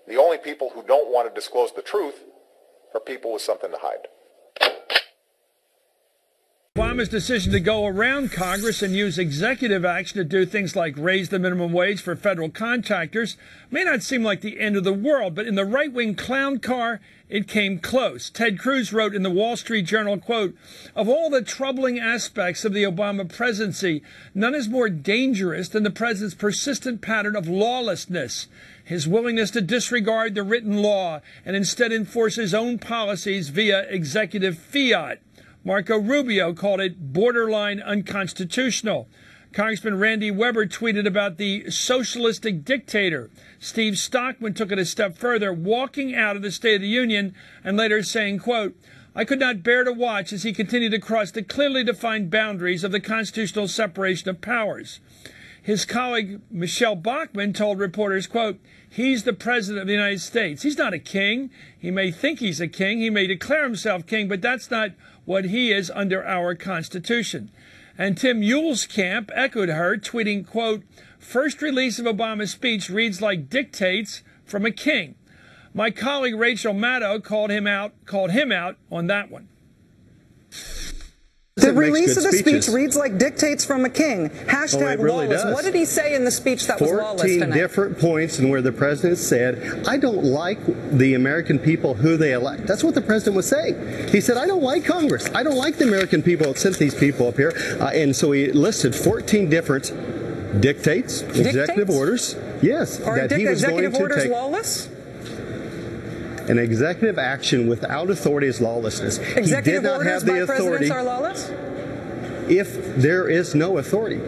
The only people who don't want to disclose the truth are people with something to hide. Obama's decision to go around Congress and use executive action to do things like raise the minimum wage for federal contractors may not seem like the end of the world, but in the right-wing clown car, it came close. Ted Cruz wrote in the Wall Street Journal, quote, "Of all the troubling aspects of the Obama presidency, none is more dangerous than the president's persistent pattern of lawlessness. His willingness to disregard the written law and instead enforce his own policies via executive fiat." Marco Rubio called it borderline unconstitutional. Congressman Randy Weber tweeted about the socialistic dictator. Steve Stockman took it a step further, walking out of the State of the Union and later saying, quote, "I could not bear to watch as he continued to cross the clearly defined boundaries of the constitutional separation of powers." His colleague Michelle Bachmann told reporters, quote, "He's the president of the United States. He's not a king. He may think he's a king. He may declare himself king, but that's not what he is under our Constitution." And Tim Muellskamp echoed her, tweeting, quote, "First release of Obama's speech reads like dictates from a king." My colleague Rachel Maddow called him out on that one. The release of the speech reads like dictates from a king. Hashtag really lawless. does. What did he say in the speech that was lawless tonight? 14 different points in where the president said, "I don't like the American people who they elect." That's what the president was saying. He said, "I don't like Congress. I don't like the American people that sent these people up here." And so he listed 14 different dictates, executive orders. Yes. Are that he was executive going to orders take. lawless? An executive action without authority is lawlessness. Executive he did not orders have the by authority presidents are lawless? if there is no authority.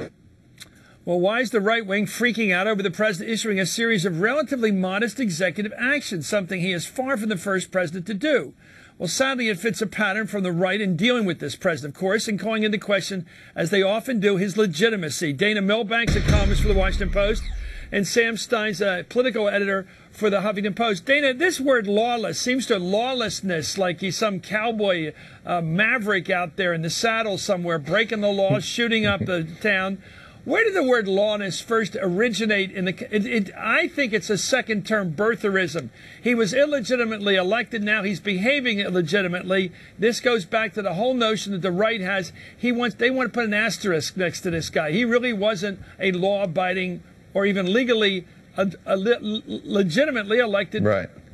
Well, why is the right wing freaking out over the president issuing a series of relatively modest executive actions, something he is far from the first president to do? Well, sadly, it fits a pattern from the right in dealing with this president, of course, and calling into question, as they often do, his legitimacy. Dana Milbank's a columnist for the Washington Post, and Sam Stein's a political editor for the Huffington Post. Dana, this word lawless seems to lawlessness like he's some cowboy maverick out there in the saddle somewhere, breaking the law, shooting up the town. Where did the word lawless first originate? I think it's a second-term birtherism. He was illegitimately elected. Now he's behaving illegitimately. This goes back to the whole notion that the right has. They want to put an asterisk next to this guy. He really wasn't a law-abiding or even legally, legitimately elected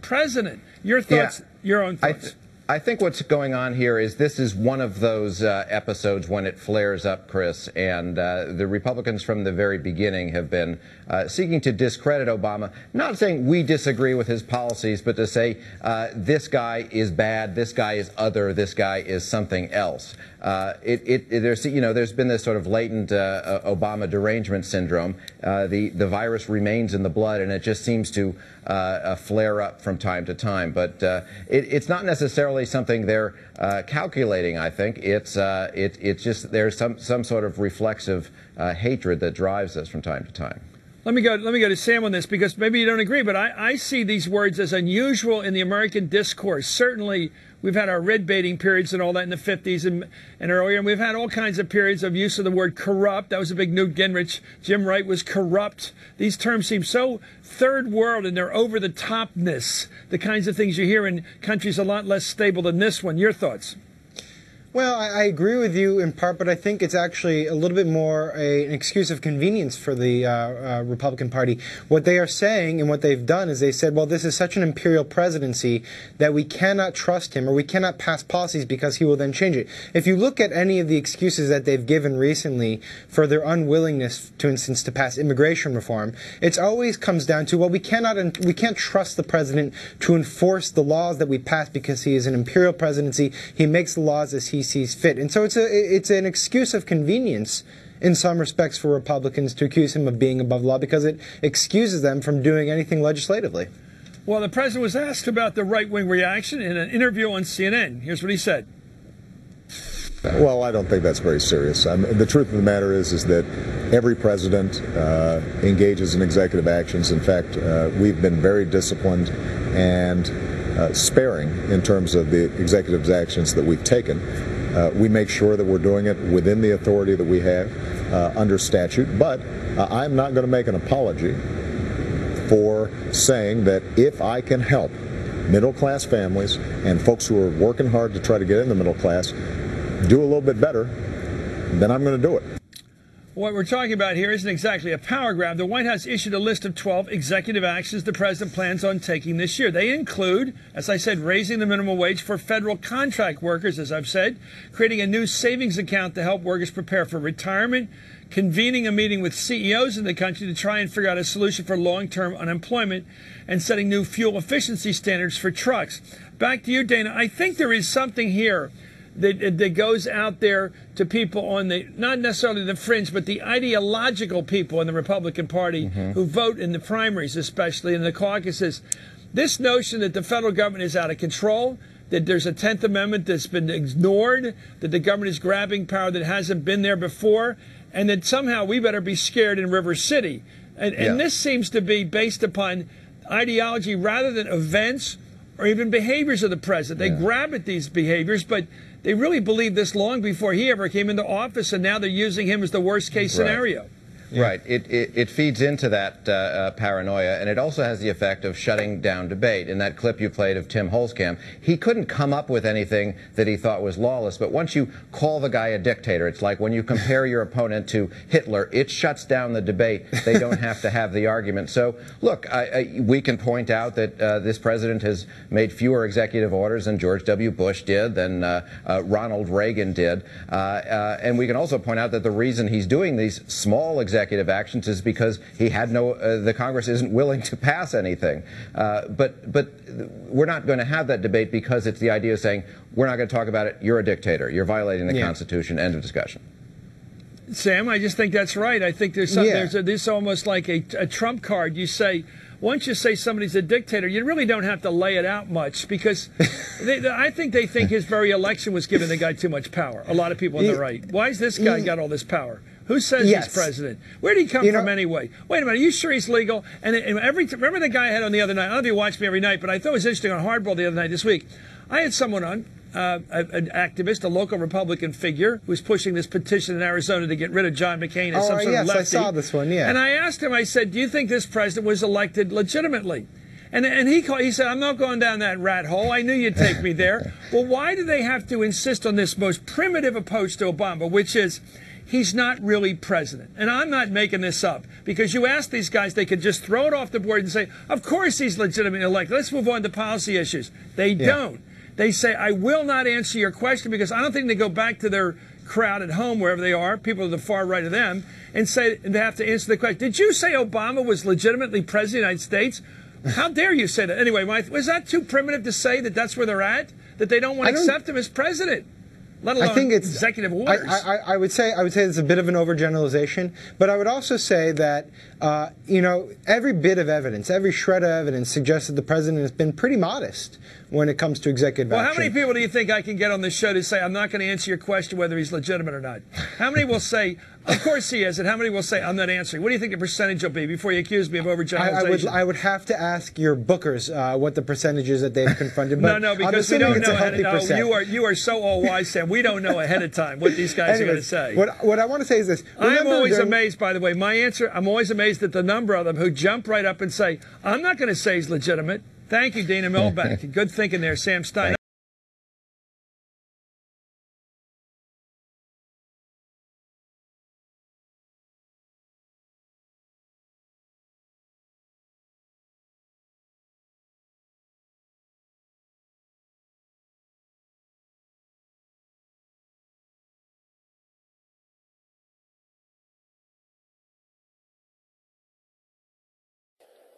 president. Your thoughts, your own thoughts. I think what's going on here is this is one of those episodes when it flares up, Chris, and the Republicans from the very beginning have been seeking to discredit Obama, not saying we disagree with his policies, but to say this guy is bad, this guy is other, this guy is something else. There's been this sort of latent Obama derangement syndrome. The virus remains in the blood, and it just seems to flare up from time to time. But it's not necessarily something they're calculating. I think it's just there's some sort of reflexive hatred that drives us from time to time. Let me go to Sam on this, because maybe you don't agree, but I see these words as unusual in the American discourse. Certainly, we've had our red baiting periods and all that in the 50s and earlier, and we've had all kinds of periods of use of the word corrupt. That was a big Newt Gingrich. Jim Wright was corrupt. These terms seem so third world in their over-the-topness, the kinds of things you hear in countries a lot less stable than this one. Your thoughts? Well, I agree with you in part, but I think it's actually a little bit more an excuse of convenience for the Republican Party. What they are saying and what they've done is they said, well, this is such an imperial presidency that we cannot trust him or we cannot pass policies because he will then change it. If you look at any of the excuses that they've given recently for their unwillingness, for instance, to pass immigration reform, it always comes down to, well, we can't trust the president to enforce the laws that we pass because he is an imperial presidency. He makes the laws as he sees fit. And so it's an excuse of convenience in some respects for Republicans to accuse him of being above the law because it excuses them from doing anything legislatively. Well, the president was asked about the right-wing reaction in an interview on CNN. Here's what he said. Well, I don't think that's very serious. The truth of the matter is that every president engages in executive actions. In fact, we've been very disciplined and sparing in terms of the executive actions that we've taken. We make sure that we're doing it within the authority that we have under statute, but I'm not going to make an apology for saying that if I can help middle-class families and folks who are working hard to try to get in the middle class do a little bit better, then I'm going to do it. What we're talking about here isn't exactly a power grab. The White House issued a list of 12 executive actions the president plans on taking this year. They include, as I said, raising the minimum wage for federal contract workers, as I've said, creating a new savings account to help workers prepare for retirement, convening a meeting with CEOs in the country to try and figure out a solution for long-term unemployment, and setting new fuel efficiency standards for trucks. Back to you, Dana. I think there is something here that goes out there to people on the, not necessarily the fringe, but the ideological people in the Republican Party who vote in the primaries, especially in the caucuses. This notion that the federal government is out of control, that there's a 10th Amendment that's been ignored, that the government is grabbing power that hasn't been there before, and that somehow we better be scared in River City. And this seems to be based upon ideology rather than events or even behaviors of the president. They grab at these behaviors, but they really believed this long before he ever came into office, and now they're using him as the worst-case scenario. Right. It feeds into that paranoia, and it also has the effect of shutting down debate. In that clip you played of Tim Holzkamp, he couldn't come up with anything that he thought was lawless, but once you call the guy a dictator, it's like when you compare your opponent to Hitler, it shuts down the debate. They don't have to have the argument. So, look, we can point out that this president has made fewer executive orders than George W. Bush did, than Ronald Reagan did, and we can also point out that the reason he's doing these small executive actions is because he had the Congress isn't willing to pass anything. But we're not going to have that debate because it's the idea of saying, we're not going to talk about it, you're a dictator, you're violating the Constitution, end of discussion. Sam, I just think that's right. I think there's this almost like a trump card. You say, once you say somebody's a dictator, you really don't have to lay it out much, because I think they think his very election was giving the guy too much power. A lot of people on the right. Why has this guy got all this power? Who says he's president? Where did he come from anyway? Wait a minute, are you sure he's legal? And remember the guy I had on the other night? I don't know if you watch me every night, but I thought it was interesting on Hardball the other night this week. I had someone on, an activist, a local Republican figure, who's pushing this petition in Arizona to get rid of John McCain as some sort of lefty. I saw this one, And I asked him, I said, do you think this president was elected legitimately? And he said, I'm not going down that rat hole. I knew you'd take me there. Well, why do they have to insist on this most primitive approach to Obama, which is, he's not really president? And I'm not making this up, because you ask these guys, they could just throw it off the board and say, of course he's legitimately elected. Let's move on to policy issues. They don't. They say, I will not answer your question, because I don't think they go back to their crowd at home, wherever they are, people to the far right of them, and say they have to answer the question. Did you say Obama was legitimately president of the United States? How dare you say that? Anyway, was that too primitive to say that that's where they're at? That they don't want to accept him as president? Let alone executive orders. I would say it's a bit of an overgeneralization, but I would also say that every bit of evidence, every shred of evidence suggests that the president has been pretty modest when it comes to executive action. Well, how many people do you think I can get on this show to say I'm not going to answer your question whether he's legitimate or not? How many will say, of course he is, and how many will say I'm not answering? What do you think the percentage will be before you accuse me of overgeneralization? I would have to ask your bookers what the percentage is that they've confronted. But no, because we don't know ahead of time. You are so all wise, Sam. We don't know ahead of time what these guys are going to say. What I want to say is this. I'm always amazed, by the way. My answer, I'm always amazed at the number of them who jump right up and say, I'm not going to say he's legitimate. Thank you, Dana Milbank. Good thinking there, Sam Stein.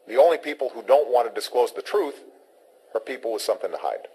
The only people who don't want to disclose the truth are people with something to hide.